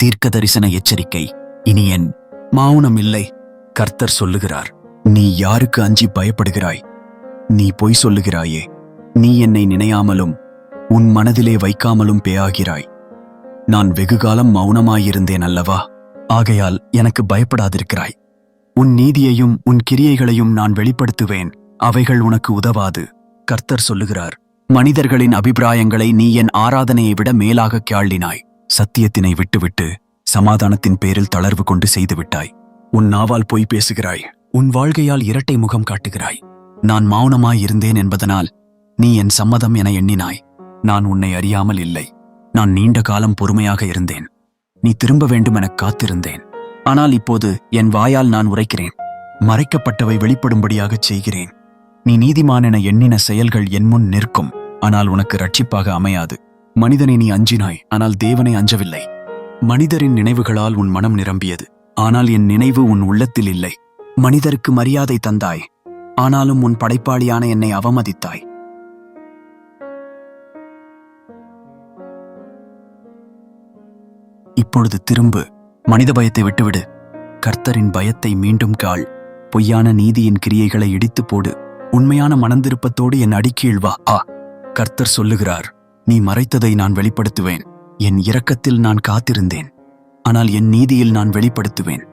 தீர்க்க தரிசன எச்சரிக்கை. இனி என் மௌனம் இல்லை. கர்த்தர் சொல்லுகிறார், நீ யாருக்கு அஞ்சி பயப்படுகிறாய்? நீ பொய் சொல்லுகிறாயே. நீ என்னை நினையாமலும் உன் மனதிலே வைக்காமலும் பேயாகிறாய். நான் வெகுகாலம் மௌனமாயிருந்தேன் அல்லவா? ஆகையால் எனக்கு பயப்படாதிருக்கிறாய். உன் நீதியையும் உன் கிரியைகளையும் நான் வெளிப்படுத்துவேன். அவைகள் உனக்கு உதவாது. கர்த்தர் சொல்லுகிறார், மனிதர்களின் அபிப்பிராயங்களை நீ என் ஆராதனையை விட மேலாக கேள்ளினாய். சத்தியத்தினை விட்டுவிட்டு சமாதானத்தின் பேரில் தளர்வு கொண்டு செய்துவிட்டாய். உன் நாவால் பொய் பேசுகிறாய். உன் வாழ்க்கையால் இரட்டை முகம் காட்டுகிறாய். நான் மௌனமாயிருந்தேன் என்பதனால் நீ என் சம்மதம் என எண்ணினாய். நான் உன்னை அறியாமல் இல்லை. நான் நீண்ட காலம் பொறுமையாக இருந்தேன். நீ திரும்ப வேண்டும் எனக் காத்திருந்தேன். ஆனால் இப்போது என் வாயால் நான் உரைக்கிறேன். மறைக்கப்பட்டவை வெளிப்படும்படியாகச் செய்கிறேன். நீ நீதிமான் என எண்ணின செயல்கள் என் முன் நிற்கும், ஆனால் உனக்கு இரட்சிப்பாக அமையாது. மனிதனை நீ அஞ்சினாய், ஆனால் தேவனை அஞ்சவில்லை. மனிதரின் நினைவுகளால் உன் மனம் நிரம்பியது, ஆனால் என் நினைவு உன் உள்ளத்தில் இல்லை. மனிதருக்கு மரியாதை தந்தாய், ஆனாலும் உன் படைப்பாளியான என்னை அவமதித்தாய். இப்பொழுது திரும்பு, மனித பயத்தை விட்டுவிடு. கர்த்தரின் பயத்தை மீண்டும் காள். பொய்யான நீதியின் கிரியைகளை இடித்து போடு. உண்மையான மனந்திருப்பத்தோடு என் அடிக்கீழ் வா. கர்த்தர் சொல்லுகிறார், நீ மறைத்ததை நான் வெளிப்படுத்துவேன். என் இரக்கத்தில் நான் காத்திருந்தேன், ஆனால் என் நீதியில் நான் வெளிப்படுத்துவேன்.